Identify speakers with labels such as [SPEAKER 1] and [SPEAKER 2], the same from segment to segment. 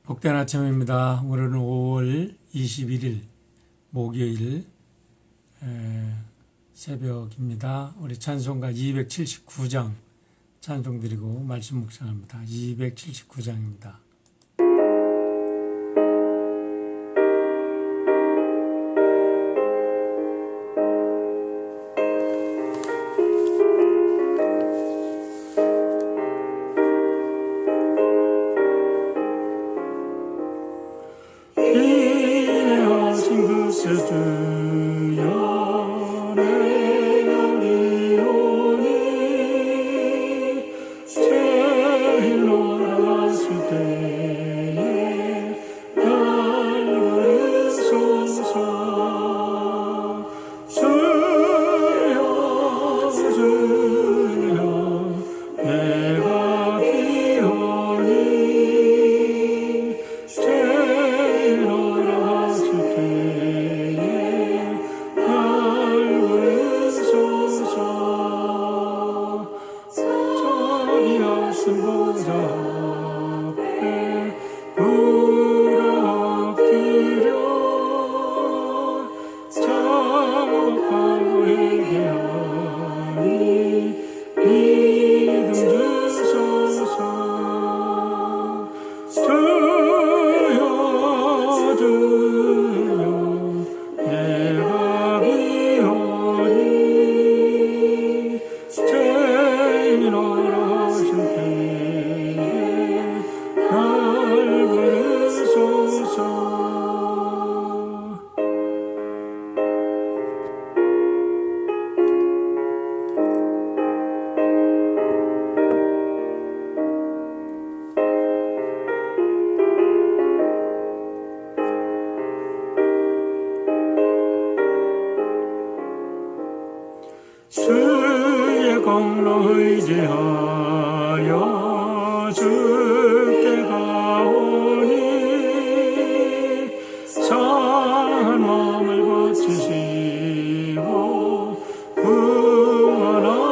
[SPEAKER 1] 복된 아침입니다. 오늘은 5월 21일 목요일 새벽입니다. 우리 찬송가 279장 찬송 드리고 말씀 묵상합니다. 279장입니다. 주의 공로 의지하여 주께 가오니 상한 마음을 고치시고 구원하소서.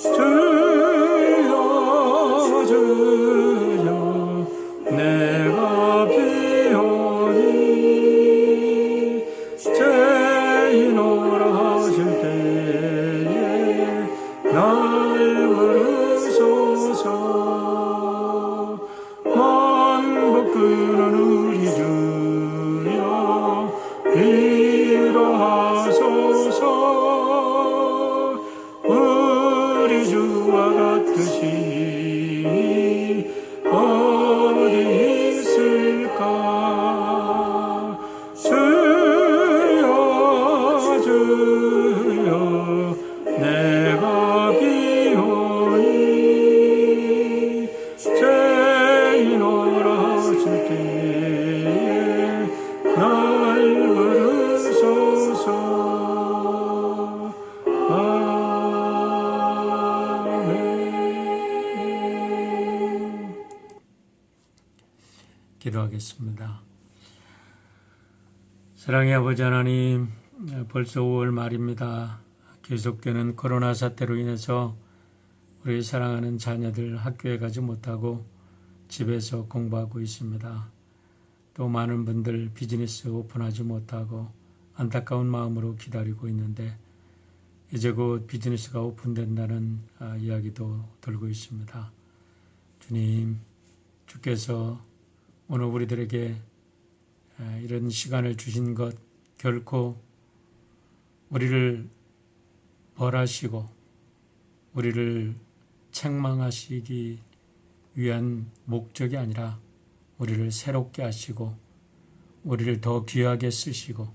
[SPEAKER 1] 주여 주여 내가 비오니 죄인오라 하실 때에 날 부르소서. 만복 끊은 우리 주여 위로하소서. 우리 주와 같으시 어디 있을까. 주여 주여 내가 비오니 죄인오라 하실 때에 날 부르소서. 아멘. 기도하겠습니다. 사랑의 아버지 하나님, 벌써 5월 말입니다. 계속되는 코로나 사태로 인해서 우리 사랑하는 자녀들 학교에 가지 못하고 집에서 공부하고 있습니다. 또 많은 분들 비즈니스 오픈하지 못하고 안타까운 마음으로 기다리고 있는데 이제 곧 비즈니스가 오픈된다는 이야기도 들고 있습니다. 주님, 주께서 오늘 우리들에게 이런 시간을 주신 것 결코 우리를 벌하시고 우리를 책망하시기 위한 목적이 아니라 우리를 새롭게 하시고 우리를 더 귀하게 쓰시고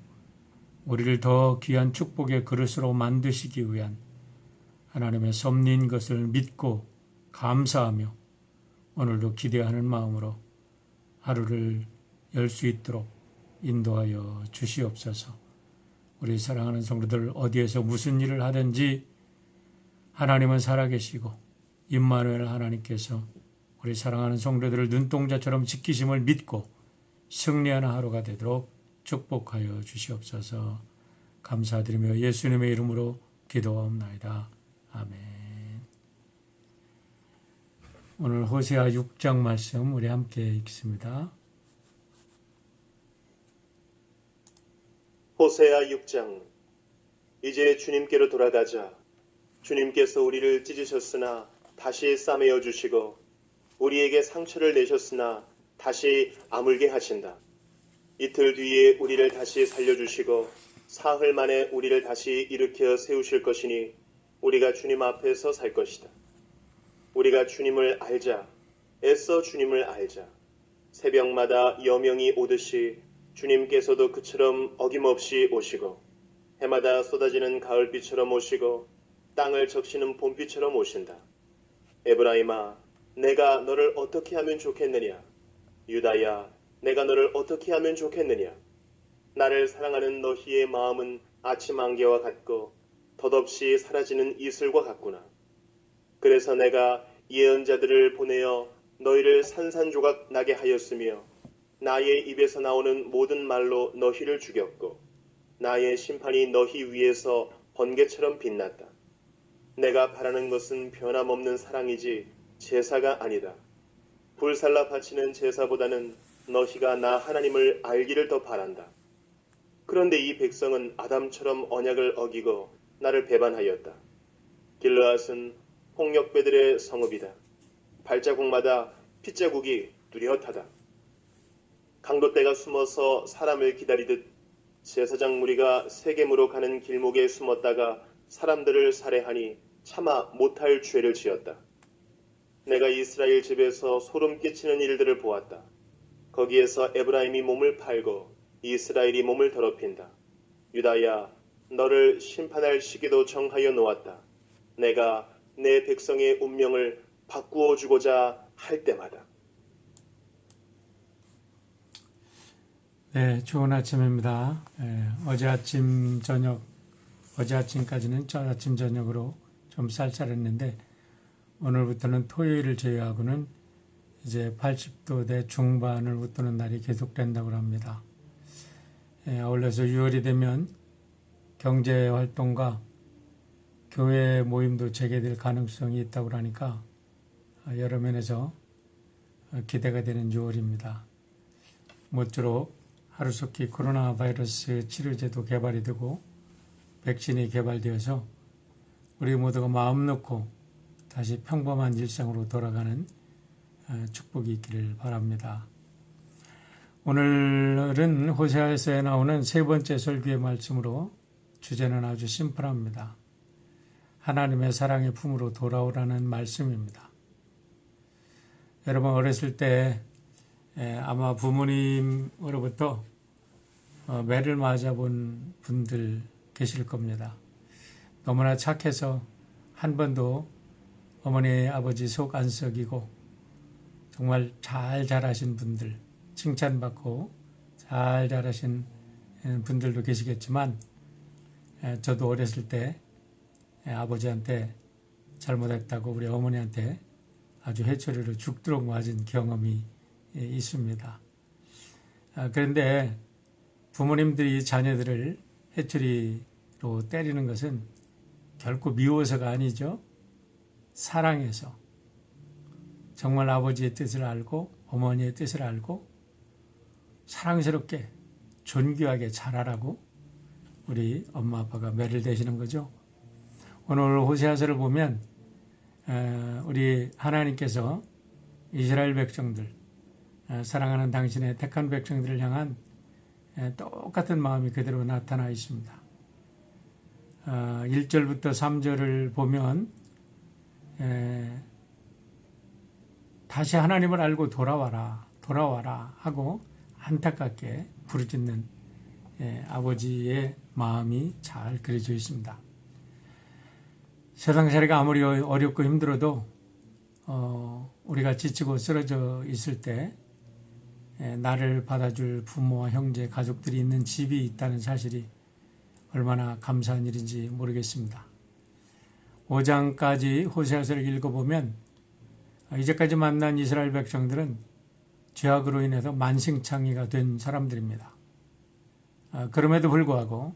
[SPEAKER 1] 우리를 더 귀한 축복의 그릇으로 만드시기 위한 하나님의 섭리인 것을 믿고 감사하며 오늘도 기대하는 마음으로 하루를 열 수 있도록 인도하여 주시옵소서. 우리 사랑하는 성도들 어디에서 무슨 일을 하든지 하나님은 살아계시고 임마누엘 하나님께서 우리 사랑하는 성도들을 눈동자처럼 지키심을 믿고 승리하는 하루가 되도록 축복하여 주시옵소서. 감사드리며 예수님의 이름으로 기도하옵나이다. 아멘. 오늘 호세아 6장 말씀 우리 함께 읽습니다.
[SPEAKER 2] 호세아 6장. 이제 주님께로 돌아가자. 주님께서 우리를 찢으셨으나 다시 싸매어 주시고 우리에게 상처를 내셨으나 다시 아물게 하신다. 이틀 뒤에 우리를 다시 살려주시고 사흘 만에 우리를 다시 일으켜 세우실 것이니 우리가 주님 앞에서 살 것이다. 우리가 주님을 알자. 애써 주님을 알자. 새벽마다 여명이 오듯이 주님께서도 그처럼 어김없이 오시고 해마다 쏟아지는 가을비처럼 오시고 땅을 적시는 봄비처럼 오신다. 에브라임아, 내가 너를 어떻게 하면 좋겠느냐? 유다야, 내가 너를 어떻게 하면 좋겠느냐? 나를 사랑하는 너희의 마음은 아침 안개와 같고 덧없이 사라지는 이슬과 같구나. 그래서 내가 예언자들을 보내어 너희를 산산조각 나게 하였으며 나의 입에서 나오는 모든 말로 너희를 죽였고 나의 심판이 너희 위에서 번개처럼 빛났다. 내가 바라는 것은 변함없는 사랑이지 제사가 아니다. 불살라 바치는 제사보다는 너희가 나 하나님을 알기를 더 바란다. 그런데 이 백성은 아담처럼 언약을 어기고 나를 배반하였다. 길르앗은 홍역배들의 성읍이다. 발자국마다 핏자국이 뚜렷하다. 강도떼가 숨어서 사람을 기다리듯 제사장 무리가 세겜으로 가는 길목에 숨었다가 사람들을 살해하니 차마 못할 죄를 지었다. 내가 이스라엘 집에서 소름 끼치는 일들을 보았다. 거기에서 에브라임이 몸을 팔고 이스라엘이 몸을 더럽힌다. 유다야, 너를 심판할 시기도 정하여 놓았다. 내가 내 백성의 운명을 바꾸어 주고자 할 때마다.
[SPEAKER 1] 네, 좋은 아침입니다. 어제 아침까지는 저 아침 저녁으로 좀 쌀쌀했는데 오늘부터는 토요일을 제외하고는 이제 80도대 중반을 웃도는 날이 계속된다고 합니다. 아울러서 6월이 되면 경제활동과 교회 모임도 재개될 가능성이 있다고 하니까 여러 면에서 기대가 되는 6월입니다. 모쪼록 하루속히 코로나 바이러스 치료제도 개발이 되고 백신이 개발되어서 우리 모두가 마음 놓고 다시 평범한 일상으로 돌아가는 축복이 있기를 바랍니다. 오늘은 호세아서에 나오는 세 번째 설교의 말씀으로 주제는 아주 심플합니다. 하나님의 사랑의 품으로 돌아오라는 말씀입니다. 여러분 어렸을 때 아마 부모님으로부터 매를 맞아본 분들 계실 겁니다. 너무나 착해서 한 번도 어머니 아버지 속 안 썩이고 정말 잘 자라신 분들, 칭찬받고 잘 자라신 분들도 계시겠지만 저도 어렸을 때 아버지한테 잘못했다고 우리 어머니한테 아주 회초리로 죽도록 맞은 경험이 있습니다. 그런데 부모님들이 자녀들을 회초리로 때리는 것은 결코 미워서가 아니죠. 사랑해서 정말 아버지의 뜻을 알고 어머니의 뜻을 알고 사랑스럽게 존귀하게 자라라고 우리 엄마 아빠가 매를 대시는 거죠. 오늘 호세아서를 보면 우리 하나님께서 이스라엘 백성들 사랑하는 당신의 택한 백성들을 향한 똑같은 마음이 그대로 나타나 있습니다. 1절부터 3절을 보면 다시 하나님을 알고 돌아와라 하고 안타깝게 부르짖는 아버지의 마음이 잘 그려져 있습니다. 세상살이가 아무리 어렵고 힘들어도 우리가 지치고 쓰러져 있을 때 나를 받아줄 부모와 형제, 가족들이 있는 집이 있다는 사실이 얼마나 감사한 일인지 모르겠습니다. 5장까지 호세아서를 읽어보면 이제까지 만난 이스라엘 백성들은 죄악으로 인해서 만신창이가 된 사람들입니다. 그럼에도 불구하고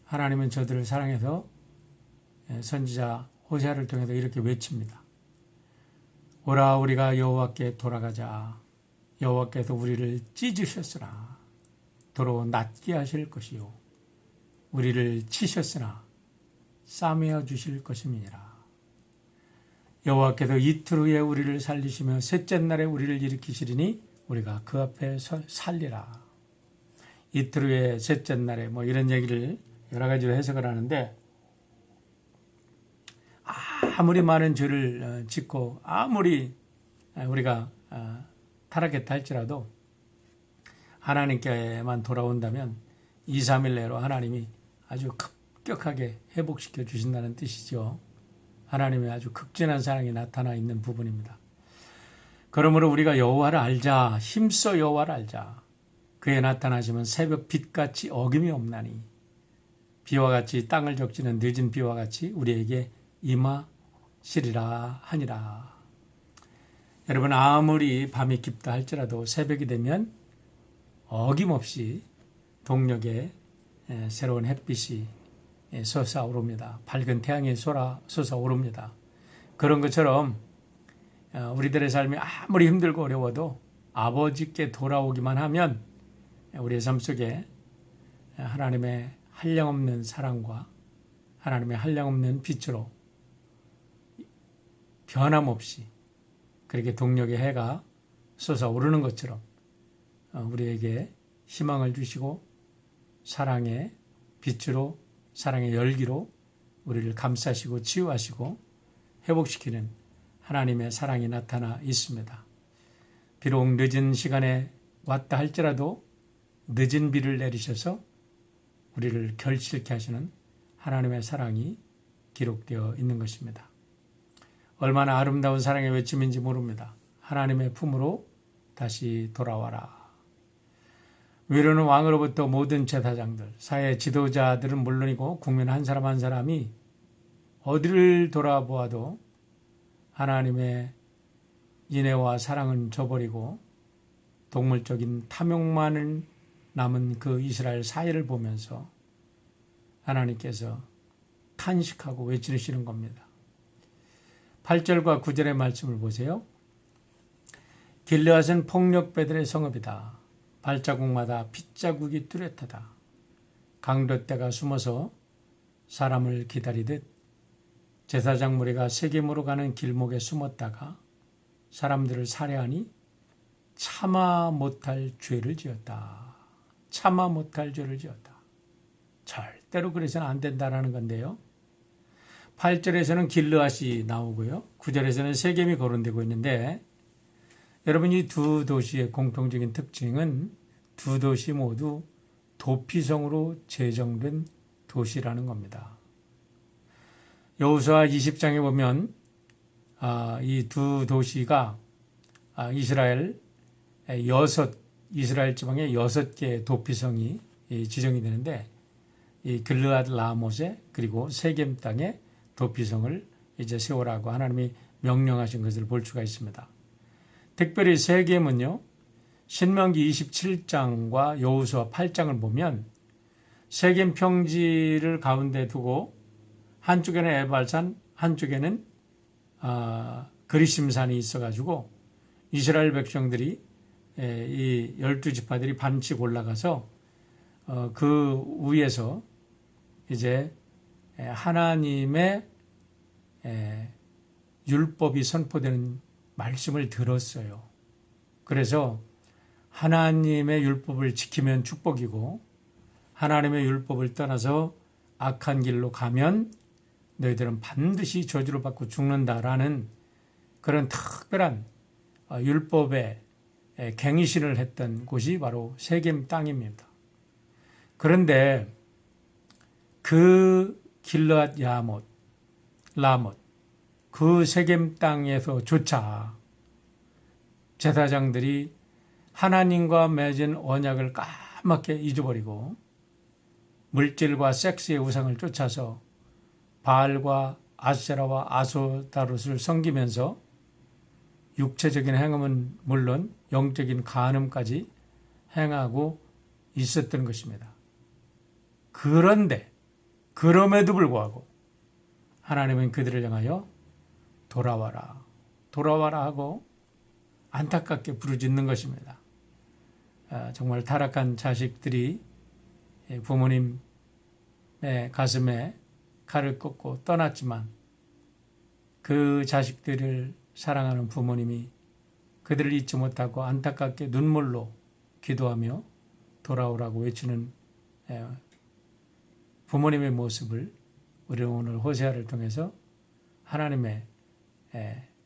[SPEAKER 1] 하나님은 저들을 사랑해서 선지자 호세아를 통해서 이렇게 외칩니다. 오라 우리가 여호와께 돌아가자. 여호와께서 우리를 찢으셨으나 도로 낫게 하실 것이요 우리를 치셨으나 싸매어 주실 것임이니라. 여호와께서 이틀 후에 우리를 살리시며 셋째 날에 우리를 일으키시리니 우리가 그 앞에 살리라. 이틀 후에 셋째 날에 뭐 이런 얘기를 여러 가지로 해석을 하는데, 아무리 많은 죄를 짓고 아무리 우리가 타락했다 할지라도 하나님께만 돌아온다면 2, 3일 내로 하나님이 아주 급격하게 회복시켜 주신다는 뜻이죠. 하나님의 아주 극진한 사랑이 나타나 있는 부분입니다. 그러므로 우리가 여호와를 알자. 힘써 여호와를 알자. 그에 나타나시면 새벽 빛같이 어김이 없나니 비와 같이 땅을 적시는 늦은 비와 같이 우리에게 임하시리라 하니라. 여러분, 아무리 밤이 깊다 할지라도 새벽이 되면 어김없이 동력에 새로운 햇빛이 솟아오릅니다. 밝은 태양이 솟아오릅니다. 그런 것처럼 우리들의 삶이 아무리 힘들고 어려워도 아버지께 돌아오기만 하면 우리의 삶 속에 하나님의 한량없는 사랑과 하나님의 한량없는 빛으로 변함없이 그렇게 동력의 해가 솟아오르는 것처럼 우리에게 희망을 주시고 사랑의 빛으로, 사랑의 열기로 우리를 감싸시고 치유하시고 회복시키는 하나님의 사랑이 나타나 있습니다. 비록 늦은 시간에 왔다 할지라도 늦은 비를 내리셔서 우리를 결실케 하시는 하나님의 사랑이 기록되어 있는 것입니다. 얼마나 아름다운 사랑의 외침인지 모릅니다. 하나님의 품으로 다시 돌아와라. 위로는 왕으로부터 모든 제사장들, 사회 지도자들은 물론이고 국민 한 사람 한 사람이 어디를 돌아보아도 하나님의 인애와 사랑은 저버리고 동물적인 탐욕만을 남은 그 이스라엘 사회를 보면서 하나님께서 탄식하고 외치시는 겁니다. 8절과 9절의 말씀을 보세요. 길르앗은 폭력배들의 성읍이다. 발자국마다 핏자국이 뚜렷하다. 강도떼가 숨어서 사람을 기다리듯 제사장 무리가 세겜으로 가는 길목에 숨었다가 사람들을 살해하니 참아 못할 죄를 지었다. 참아 못할 죄를 지었다. 절대로 그래서는 안 된다라는 건데요. 8절에서는 길르앗이 나오고요. 9절에서는 세겜이 거론되고 있는데, 여러분, 이 두 도시의 공통적인 특징은 두 도시 모두 도피성으로 제정된 도시라는 겁니다. 여호수아 20장에 보면 이 두 도시가 이스라엘 지방의 6개의 도피성이 지정이 되는데, 이 길르앗 라못에 그리고 세겜 땅에 도피성을 이제 세우라고 하나님이 명령하신 것을 볼 수가 있습니다. 특별히 세겜은요, 신명기 27장과 여호수아 8장을 보면 세겜 평지를 가운데 두고 한쪽에는 에발산, 한쪽에는 그리심산이 있어가지고 이스라엘 백성들이 이 12지파들이 반씩 올라가서 그 위에서 이제 하나님의 율법이 선포되는 말씀을 들었어요. 그래서 하나님의 율법을 지키면 축복이고 하나님의 율법을 떠나서 악한 길로 가면 너희들은 반드시 저주를 받고 죽는다라는 그런 특별한 율법에 갱신을 했던 곳이 바로 세겜 땅입니다. 그런데 그 길르앗 라못 그 세겜 땅에서조차 제사장들이 하나님과 맺은 언약을 까맣게 잊어버리고 물질과 섹스의 우상을 쫓아서 바알과 아세라와 아소다롯을 섬기면서 육체적인 행음은 물론 영적인 간음까지 행하고 있었던 것입니다. 그런데 그럼에도 불구하고 하나님은 그들을 향하여 돌아와라. 돌아와라 하고 안타깝게 부르짖는 것입니다. 정말 타락한 자식들이 부모님의 가슴에 칼을 꽂고 떠났지만 그 자식들을 사랑하는 부모님이 그들을 잊지 못하고 안타깝게 눈물로 기도하며 돌아오라고 외치는 부모님의 모습을 우리는 오늘 호세아를 통해서 하나님의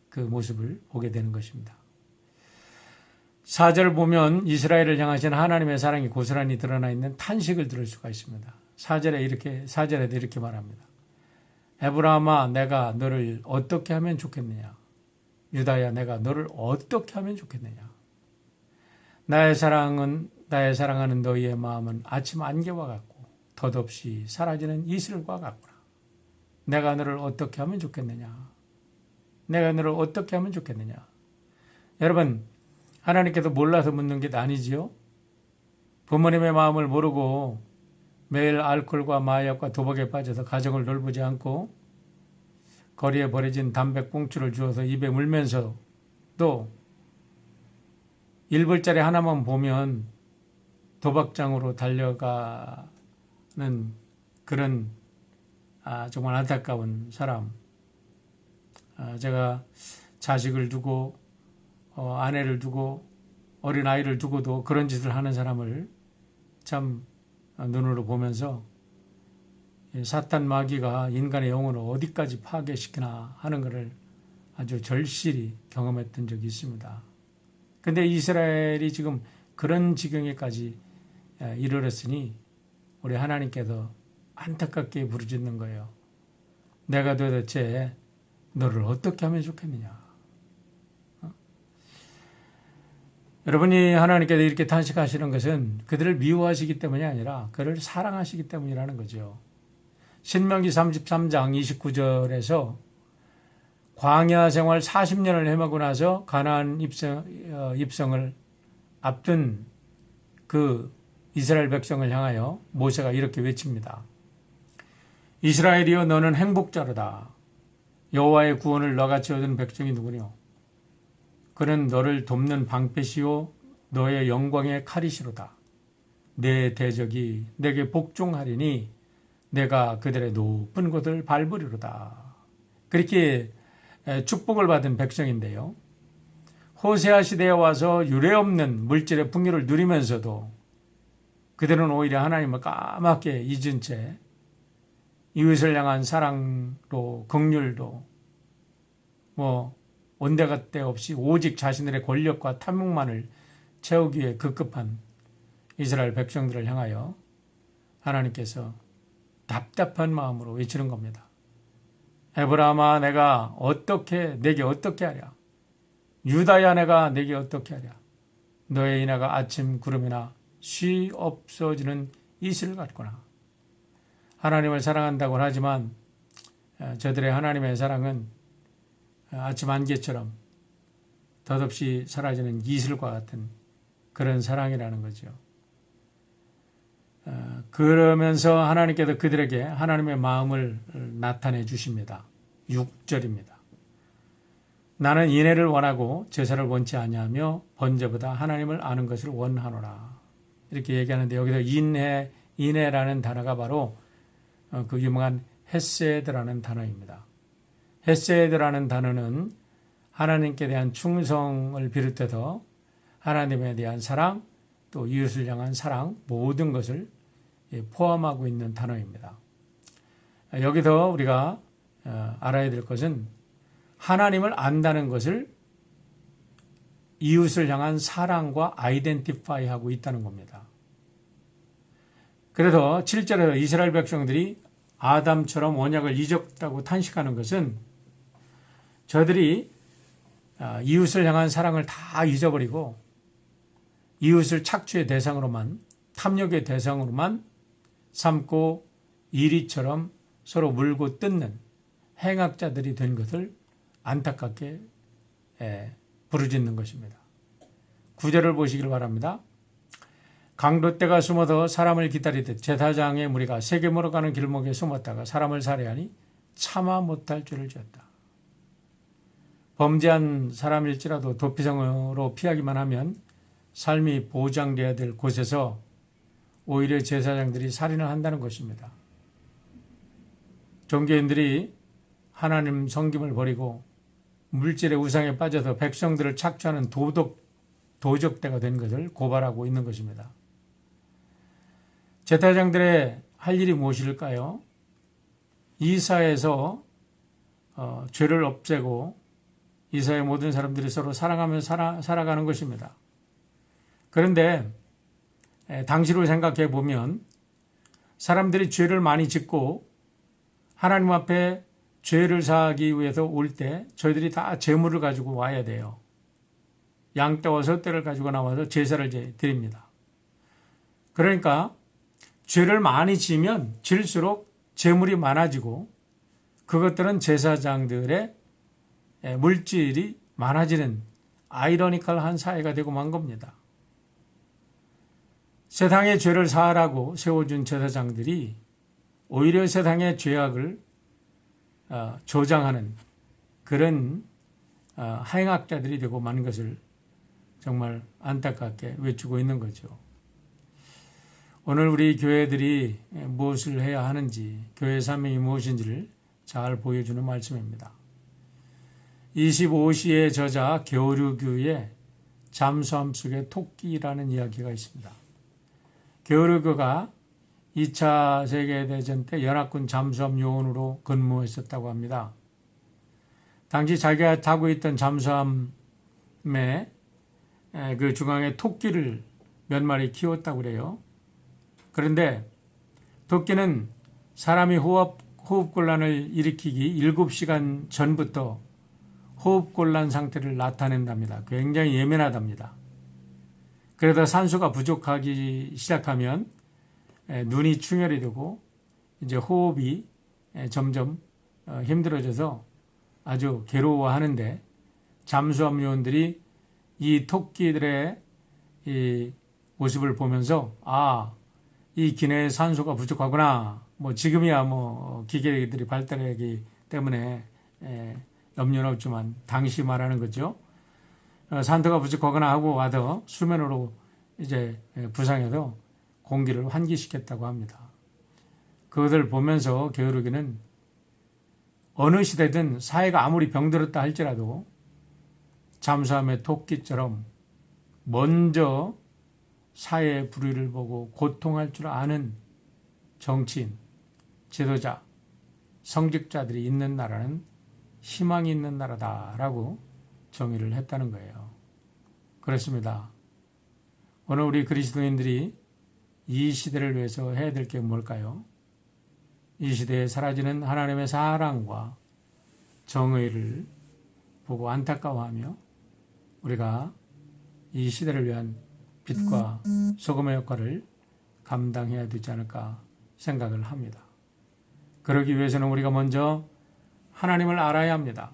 [SPEAKER 1] 그 모습을 보게 되는 것입니다. 4절을 보면 이스라엘을 향하신 하나님의 사랑이 고스란히 드러나 있는 탄식을 들을 수가 있습니다. 4절에도 이렇게 말합니다. 에브라함아, 내가 너를 어떻게 하면 좋겠느냐? 유다야, 내가 너를 어떻게 하면 좋겠느냐? 나의 사랑하는 너희의 마음은 아침 안개와 같고 덧없이 사라지는 이슬과 같구나. 내가 너를 어떻게 하면 좋겠느냐? 내가 너를 어떻게 하면 좋겠느냐? 여러분, 하나님께서 몰라서 묻는 게 아니지요? 부모님의 마음을 모르고 매일 알코올과 마약과 도박에 빠져서 가정을 돌보지 않고 거리에 버려진 담배꽁초를 주워서 입에 물면서도 1불짜리 하나만 보면 도박장으로 달려가는 그런 정말 안타까운 사람. 제가 자식을 두고 아내를 두고 어린 아이를 두고도 그런 짓을 하는 사람을 참 눈으로 보면서 사탄 마귀가 인간의 영혼을 어디까지 파괴시키나 하는 것을 아주 절실히 경험했던 적이 있습니다. 근데 이스라엘이 지금 그런 지경에까지 이르렀으니 우리 하나님께서 안타깝게 부르짖는 거예요. 내가 도대체 너를 어떻게 하면 좋겠느냐? 여러분이 하나님께서 이렇게 탄식하시는 것은 그들을 미워하시기 때문이 아니라 그를 사랑하시기 때문이라는 거죠. 신명기 33장 29절에서 광야 생활 40년을 헤매고 나서 가나안 입성을 앞둔 그 이스라엘 백성을 향하여 모세가 이렇게 외칩니다. 이스라엘이여, 너는 행복자로다. 여호와의 구원을 너같이 얻은 백성이 누구뇨? 그는 너를 돕는 방패시요 너의 영광의 칼이시로다. 내 대적이 내게 복종하리니 내가 그들의 높은 곳을 밟으리로다. 그렇게 축복을 받은 백성인데요. 호세아 시대에 와서 유례없는 물질의 풍요를 누리면서도 그들은 오히려 하나님을 까맣게 잊은 채 이웃을 향한 사랑도 긍휼도 온데간데 없이 오직 자신들의 권력과 탐욕만을 채우기 위해 급급한 이스라엘 백성들을 향하여 하나님께서 답답한 마음으로 외치는 겁니다. 에브라함아, 내가 내게 어떻게 하랴? 유다야, 내가 내게 어떻게 하랴? 너의 인하가 아침 구름이나 쉬 없어지는 이슬 같구나. 하나님을 사랑한다고는 하지만 저들의 하나님의 사랑은 아침 안개처럼 덧없이 사라지는 이슬과 같은 그런 사랑이라는 거죠. 그러면서 하나님께서 그들에게 하나님의 마음을 나타내 주십니다. 6절입니다. 나는 인애를 원하고 제사를 원치 아니하며 번제보다 하나님을 아는 것을 원하노라. 이렇게 얘기하는데 여기서 인애라는 단어가 바로 그 유명한 헤세드라는 단어입니다. 헤세드라는 단어는 하나님께 대한 충성을 비롯해서 하나님에 대한 사랑, 또 이웃을 향한 사랑, 모든 것을 포함하고 있는 단어입니다. 여기서 우리가 알아야 될 것은 하나님을 안다는 것을 이웃을 향한 사랑과 아이덴티파이하고 있다는 겁니다. 그래서 7절에서 이스라엘 백성들이 아담처럼 언약을 잊었다고 탄식하는 것은 저들이 이웃을 향한 사랑을 다 잊어버리고 이웃을 착취의 대상으로만, 탐욕의 대상으로만 삼고 이리처럼 서로 물고 뜯는 행악자들이 된 것을 안타깝게 부르짖는 것입니다. 9절을 보시길 바랍니다. 강도떼가 숨어서 사람을 기다리듯 제사장의 무리가 세겜으로 가는 길목에 숨었다가 사람을 살해하니 참아 못할 죄를 지었다. 범죄한 사람일지라도 도피성으로 피하기만 하면 삶이 보장돼야 될 곳에서 오히려 제사장들이 살인을 한다는 것입니다. 종교인들이 하나님 섬김을 버리고 물질의 우상에 빠져서 백성들을 착취하는 도적대가 된 것을 고발하고 있는 것입니다. 제사장들의 할 일이 무엇일까요? 이 사회에서 죄를 없애고 이 사회 모든 사람들이 서로 사랑하며 살아가는 것입니다. 그런데 당시로 생각해 보면 사람들이 죄를 많이 짓고 하나님 앞에 죄를 사하기 위해서 올 때 저희들이 다 제물을 가지고 와야 돼요. 양떼와 숫떼를 가지고 나와서 제사를 드립니다. 그러니까 죄를 많이 지면 질수록 제물이 많아지고 그것들은 제사장들의 물질이 많아지는 아이러니컬한 사회가 되고 만 겁니다. 세상의 죄를 사하라고 세워준 제사장들이 오히려 세상의 죄악을 조장하는 그런 행악자들이 되고 만 것을 정말 안타깝게 외치고 있는 거죠. 오늘 우리 교회들이 무엇을 해야 하는지, 교회 사명이 무엇인지를 잘 보여주는 말씀입니다. 25시의 저자 게오르그의 잠수함 속의 토끼라는 이야기가 있습니다. 게오르그가 2차 세계대전 때 연합군 잠수함 요원으로 근무했었다고 합니다. 당시 자기가 타고 있던 잠수함의 그 중앙에 토끼를 몇 마리 키웠다고 그래요. 그런데 토끼는 사람이 호흡곤란을 일으키기 7시간 전부터 호흡곤란 상태를 나타낸답니다. 굉장히 예민하답니다. 그러다 산소가 부족하기 시작하면 눈이 충혈이 되고 이제 호흡이 점점 힘들어져서 아주 괴로워하는데 잠수함 요원들이 이 토끼들의 이 모습을 보면서 이 기내에 산소가 부족하구나. 지금이야 기계들이 발달하기 때문에 염려는 없지만 당시 말하는 거죠. 산소가 부족하거나 하고 와서 수면으로 이제 부상해서 공기를 환기시켰다고 합니다. 그것을 보면서 게오르기는 어느 시대든 사회가 아무리 병들었다 할지라도 잠수함의 토끼처럼 먼저 사회의 불의를 보고 고통할 줄 아는 정치인, 지도자, 성직자들이 있는 나라는 희망이 있는 나라다라고 정의를 했다는 거예요. 그렇습니다. 오늘 우리 그리스도인들이 이 시대를 위해서 해야 될 게 뭘까요? 이 시대에 사라지는 하나님의 사랑과 정의를 보고 안타까워하며 우리가 이 시대를 위한 빛과 소금의 역할을 감당해야 되지 않을까 생각을 합니다. 그러기 위해서는 우리가 먼저 하나님을 알아야 합니다.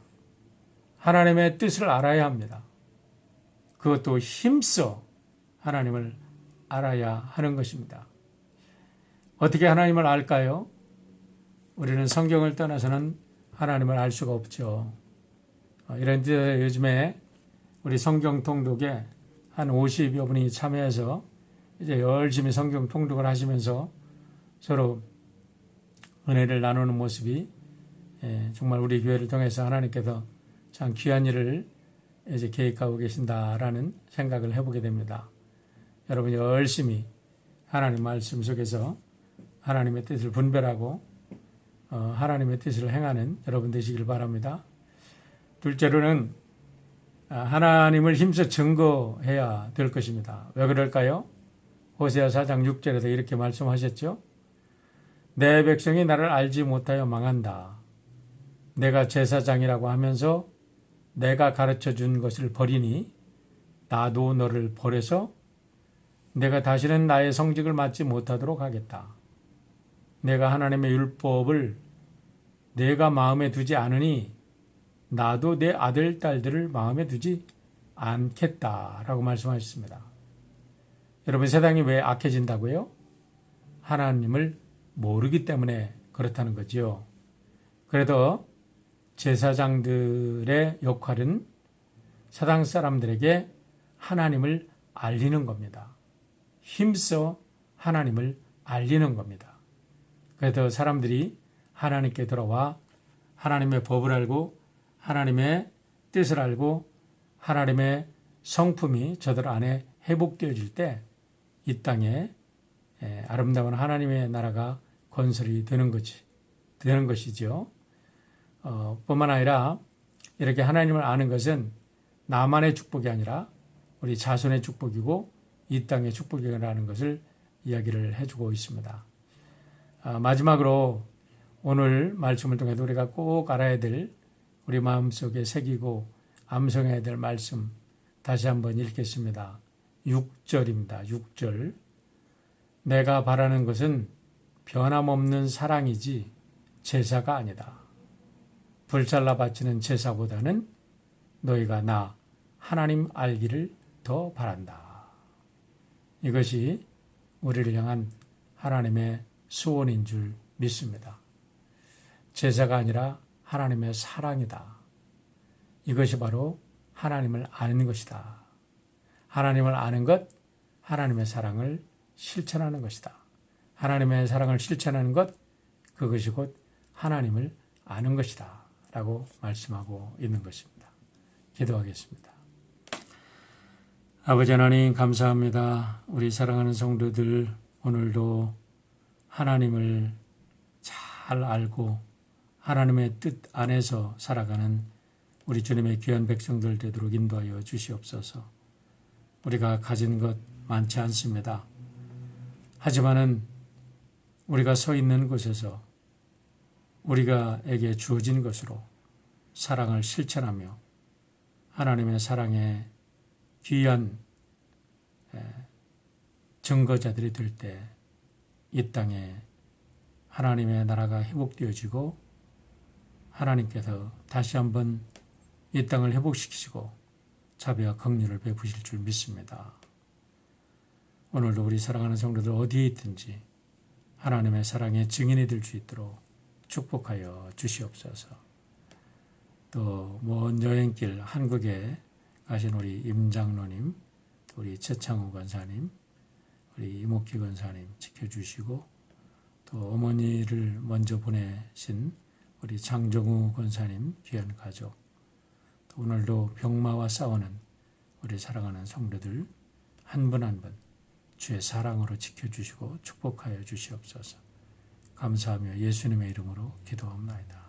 [SPEAKER 1] 하나님의 뜻을 알아야 합니다. 그것도 힘써 하나님을 알아야 하는 것입니다. 어떻게 하나님을 알까요? 우리는 성경을 떠나서는 하나님을 알 수가 없죠. 이런 데 요즘에 우리 성경 통독에 한 50여 분이 참여해서 이제 열심히 성경 통독을 하시면서 서로 은혜를 나누는 모습이 정말 우리 교회를 통해서 하나님께서 참 귀한 일을 이제 계획하고 계신다라는 생각을 해보게 됩니다. 여러분이 열심히 하나님 말씀 속에서 하나님의 뜻을 분별하고 하나님의 뜻을 행하는 여러분 되시길 바랍니다. 둘째로는 하나님을 힘써 증거해야 될 것입니다. 왜 그럴까요? 호세아 4장 6절에서 이렇게 말씀하셨죠. 내 백성이 나를 알지 못하여 망한다. 내가 제사장이라고 하면서 내가 가르쳐준 것을 버리니 나도 너를 버려서 내가 다시는 나의 성직을 맡지 못하도록 하겠다. 내가 하나님의 율법을 내가 마음에 두지 않으니 나도 내 아들, 딸들을 마음에 두지 않겠다라고 말씀하셨습니다. 여러분, 세상이 왜 악해진다고요? 하나님을 모르기 때문에 그렇다는 거죠. 그래도 제사장들의 역할은 세상 사람들에게 하나님을 알리는 겁니다. 힘써 하나님을 알리는 겁니다. 그래서 사람들이 하나님께 돌아와 하나님의 법을 알고 하나님의 뜻을 알고 하나님의 성품이 저들 안에 회복되어질 때 이 땅에 아름다운 하나님의 나라가 건설이 되는 것이죠. 뿐만 아니라 이렇게 하나님을 아는 것은 나만의 축복이 아니라 우리 자손의 축복이고 이 땅의 축복이라는 것을 이야기를 해주고 있습니다. 마지막으로 오늘 말씀을 통해서 우리가 꼭 알아야 될 우리 마음속에 새기고 암송해야 될 말씀 다시 한번 읽겠습니다. 6절입니다. 6절. 내가 바라는 것은 변함없는 사랑이지 제사가 아니다. 불살라 바치는 제사보다는 너희가 나 하나님 알기를 더 바란다. 이것이 우리를 향한 하나님의 소원인 줄 믿습니다. 제사가 아니라 하나님의 사랑이다. 이것이 바로 하나님을 아는 것이다. 하나님을 아는 것, 하나님의 사랑을 실천하는 것이다. 하나님의 사랑을 실천하는 것, 그것이 곧 하나님을 아는 것이다. 라고 말씀하고 있는 것입니다. 기도하겠습니다. 아버지 하나님 감사합니다. 우리 사랑하는 성도들 오늘도 하나님을 잘 알고 하나님의 뜻 안에서 살아가는 우리 주님의 귀한 백성들 되도록 인도하여 주시옵소서. 우리가 가진 것 많지 않습니다. 하지만은 우리가 서 있는 곳에서 우리가에게 주어진 것으로 사랑을 실천하며 하나님의 사랑의 귀한 증거자들이 될 때 이 땅에 하나님의 나라가 회복되어지고 하나님께서 다시 한번 이 땅을 회복시키시고 자비와 긍휼을 베푸실 줄 믿습니다. 오늘도 우리 사랑하는 성도들 어디에 있든지 하나님의 사랑의 증인이 될 수 있도록 축복하여 주시옵소서. 또 먼 여행길 한국에 가신 우리 임장로님, 또 우리 최창우 권사님, 우리 이목기 권사님 지켜주시고 또 어머니를 먼저 보내신 우리 장정우 권사님 귀한 가족, 또 오늘도 병마와 싸우는 우리 사랑하는 성도들 한 분 한 분 주의 사랑으로 지켜주시고 축복하여 주시옵소서. 감사하며 예수님의 이름으로 기도합니다.